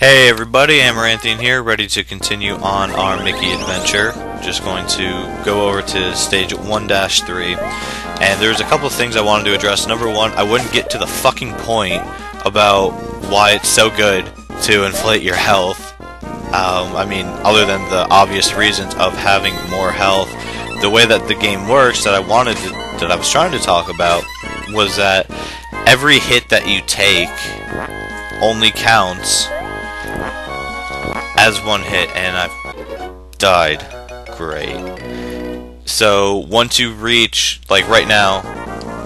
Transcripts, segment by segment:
Hey everybody, Amaranthine here, ready to continue on our Mickey adventure. Just going to go over to stage 1-3, and there's a couple of things I wanted to address. Number one, I wouldn't get to the fucking point about why it's so good to inflate your health. I mean, other than the obvious reasons of having more health, the way that the game works that I was trying to talk about was that every hit that you take only counts as one hit, and I've died. Great. So once you reach, like right now,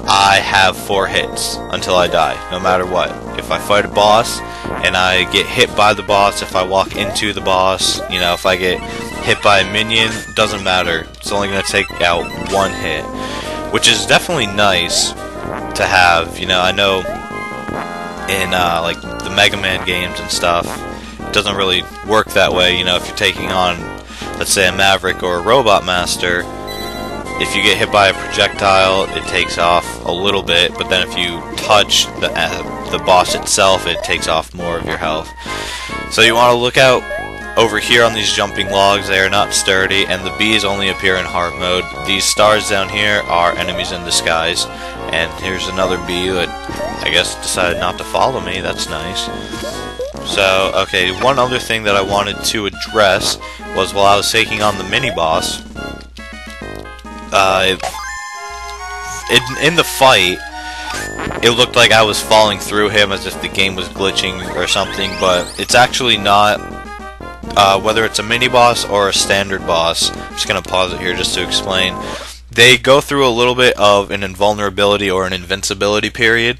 I have 4 hits until I die, no matter what. If I fight a boss and I get hit by the boss, if I walk into the boss, you know, if I get hit by a minion, doesn't matter. It's only going to take out 1 hit, which is definitely nice to have. You know, I know in like the Mega Man games and stuff, it doesn't really work that way. You know, if you're taking on, let's say, a Maverick or a Robot Master, if you get hit by a projectile, it takes off a little bit, but then if you touch the boss itself, it takes off more of your health. So you want to look out over here on these jumping logs. They are not sturdy, and the bees only appear in hard mode. These stars down here are enemies in disguise, and here's another bee that I guess decided not to follow me. That's nice. So, okay, one other thing that I wanted to address was while I was taking on the mini-boss, in the fight, it looked like I was falling through him as if the game was glitching or something, but it's actually not. Whether it's a mini-boss or a standard boss, I'm just going to pause it here just to explain. They go through a little bit of an invulnerability or an invincibility period,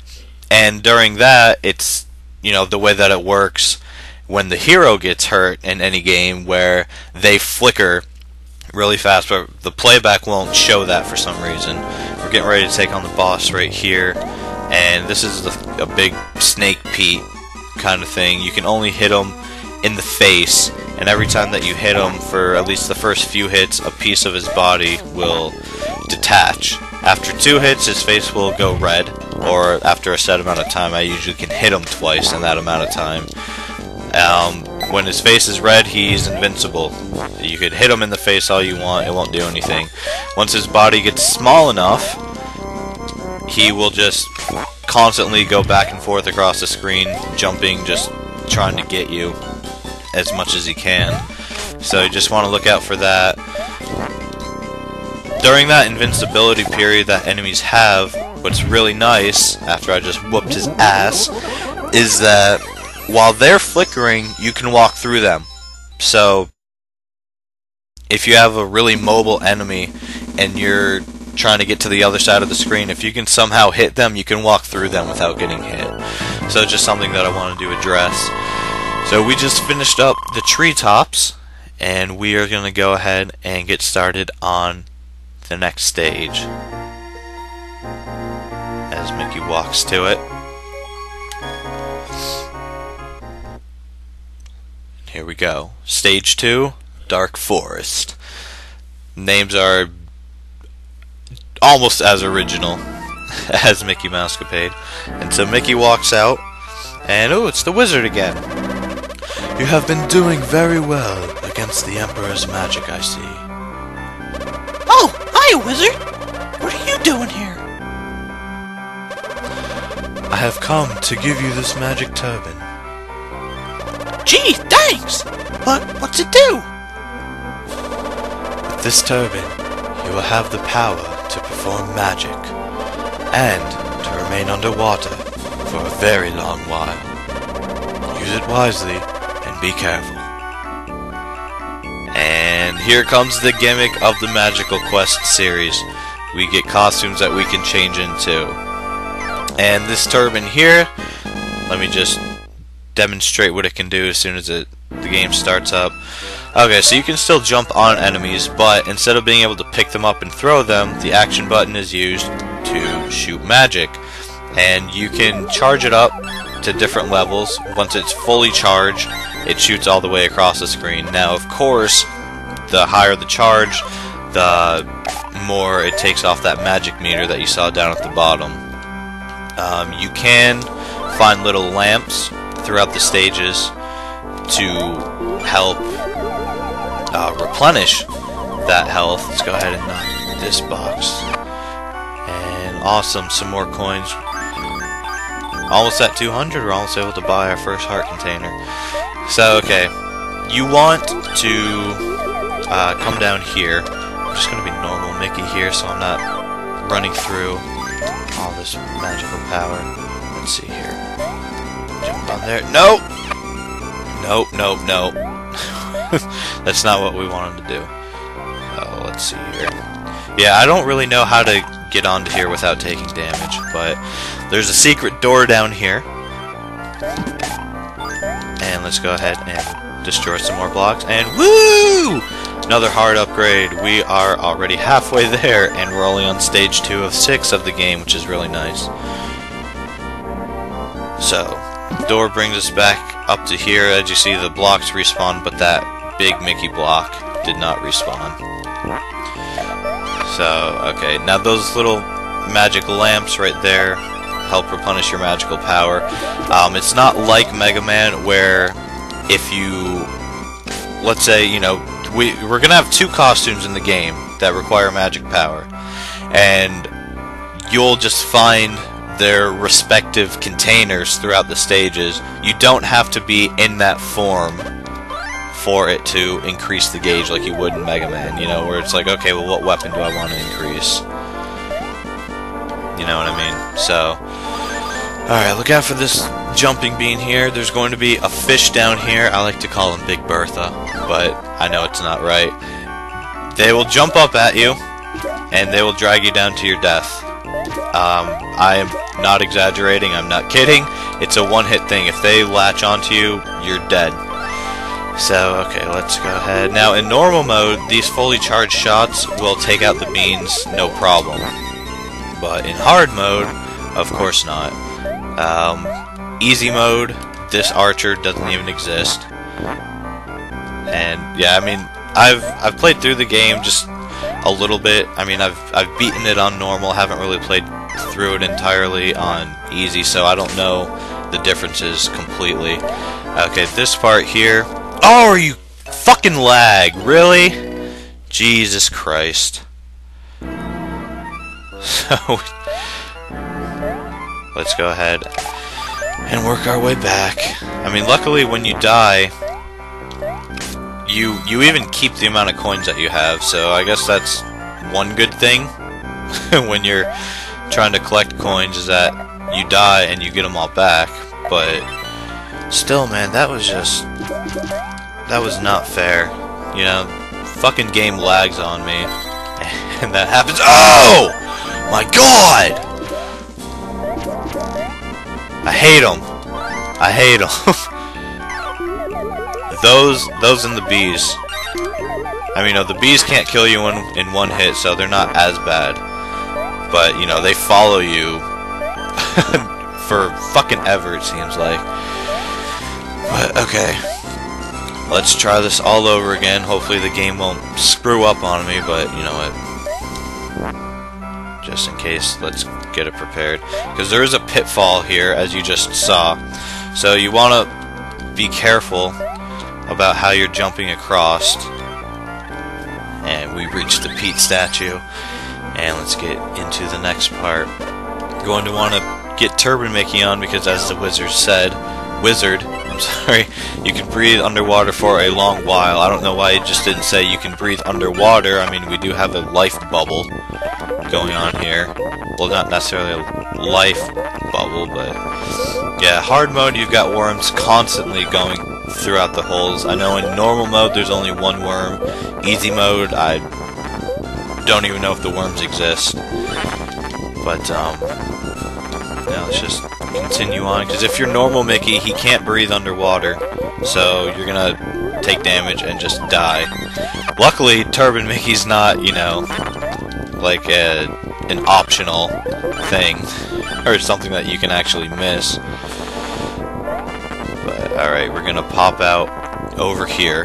and during that, it's, you know, the way that it works when the hero gets hurt in any game, where they flicker really fast, but the playback won't show that for some reason. We're getting ready to take on the boss right here, and this is a big snake Pete kind of thing. You can only hit him in the face, and every time that you hit him, for at least the first few hits, a piece of his body will detach. After 2 hits, his face will go red, or after a set amount of time. I usually can hit him twice in that amount of time. When his face is red, he's invincible. You could hit him in the face all you want, it won't do anything. Once his body gets small enough, he will just constantly go back and forth across the screen, jumping, just trying to get you as much as he can. So you just want to look out for that. During that invincibility period that enemies have, what's really nice, after I just whooped his ass, is that while they're flickering, you can walk through them. So if you have a really mobile enemy and you're trying to get to the other side of the screen, if you can somehow hit them, you can walk through them without getting hit. So it's just something that I wanted to address. So we just finished up the Treetops, and we are going to go ahead and get started on the next stage as Mickey walks to it. Here we go. Stage 2, Dark Forest. Names are almost as original as Mickey Mousecapade. And so Mickey walks out, and oh, it's the wizard again. You have been doing very well against the Emperor's magic, I see. Oh, hi, wizard! What are you doing here? I have come to give you this magic turban. Gee, thanks! But what's it do? With this turban, you will have the power to perform magic, and to remain underwater for a very long while. Use it wisely, and be careful. And here comes the gimmick of the Magical Quest series. We get costumes that we can change into. And this turban here, let me just demonstrate what it can do as soon as the game starts up. Okay, so you can still jump on enemies, but instead of being able to pick them up and throw them, the action button is used to shoot magic. And you can charge it up to different levels. Once it's fully charged, it shoots all the way across the screen. Now, of course, the higher the charge, the more it takes off that magic meter that you saw down at the bottom. You can find little lamps throughout the stages to help replenish that health. Let's go ahead and knock this box. And awesome, some more coins. Almost at 200, we're almost able to buy our first heart container. So, okay, you want to come down here. I'm just going to be normal Mickey here so I'm not running through all this magical power. Let's see here. Jump on there. Nope! Nope, nope, nope. That's not what we wanted to do. Oh, let's see here. Yeah, I don't really know how to get onto here without taking damage, but there's a secret door down here. And let's go ahead and destroy some more blocks. And woo! Another hard upgrade. We are already halfway there, and we're only on stage 2 of 6 of the game, which is really nice. So, door brings us back up to here. As you see, the blocks respawn, but that big Mickey block did not respawn. So, okay, now those little magic lamps right there help replenish your magical power. It's not like Mega Man where if you, let's say, you know, we're gonna have 2 costumes in the game that require magic power, and you'll just find their respective containers throughout the stages. You don't have to be in that form for it to increase the gauge like you would in Mega Man, you know, where it's like, okay, well, what weapon do I want to increase? You know what I mean? So, alright, look out for this jumping bean here. There's going to be a fish down here. I like to call him Big Bertha, but I know it's not right. They will jump up at you, and they will drag you down to your death. I am not exaggerating, I'm not kidding. It's a one-hit thing. If they latch onto you, you're dead. So, okay, let's go ahead. Now, in normal mode, these fully charged shots will take out the beans, no problem. But in hard mode, of course not. Easy mode, this archer doesn't even exist. And, yeah, I mean, I've played through the game just a little bit. I mean, I've beaten it on normal, haven't really played through it entirely on easy, so I don't know the differences completely. Okay, this part here. Oh, are you fucking lag? Really? Jesus Christ. So, let's go ahead and work our way back. I mean, luckily when you die, you even keep the amount of coins that you have, so I guess that's one good thing when you're trying to collect coins, is that you die and you get them all back. But still, man, that was not fair. You know, fucking game lags on me, and that happens. Oh my god! I hate them. I hate them. Those and the bees. I mean, the bees can't kill you in one hit, so they're not as bad. But, you know, they follow you for fucking ever, it seems like. But, okay. Let's try this all over again. Hopefully the game won't screw up on me, but, you know what? Just in case, let's get it prepared. Because there is a pitfall here, as you just saw. So you want to be careful about how you're jumping across. And we reached the Pete statue. And let's get into the next part. You're going to want to get Turban Mickey on, because as the wizard said, I'm sorry, you can breathe underwater for a long while. I don't know why he just didn't say you can breathe underwater. I mean, we do have a life bubble going on here. Well, not necessarily a life bubble, but yeah, hard mode, you've got worms constantly going throughout the holes. I know in normal mode there's only one worm. Easy mode, I don't even know if the worms exist. But now let's just continue on, because if you're normal Mickey, he can't breathe underwater, so you're gonna take damage and just die. Luckily, Turban Mickey's not, you know, like an optional thing, or something that you can actually miss. But alright, we're gonna pop out over here,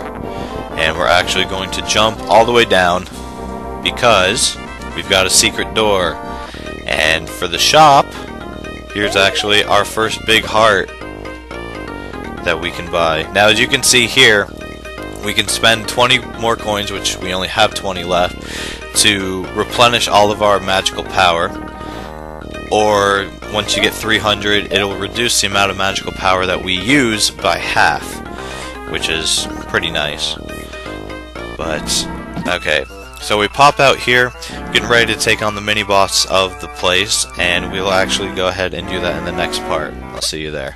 and we're actually going to jump all the way down, because we've got a secret door. And for the shop, here's actually our first big heart. that we can buy. Now, as you can see here, we can spend 20 more coins, which we only have 20 left, to replenish all of our magical power. Or once you get 300, it'll reduce the amount of magical power that we use by half, which is pretty nice. But okay, so we pop out here, getting ready to take on the mini boss of the place, and we'll actually go ahead and do that in the next part. I'll see you there.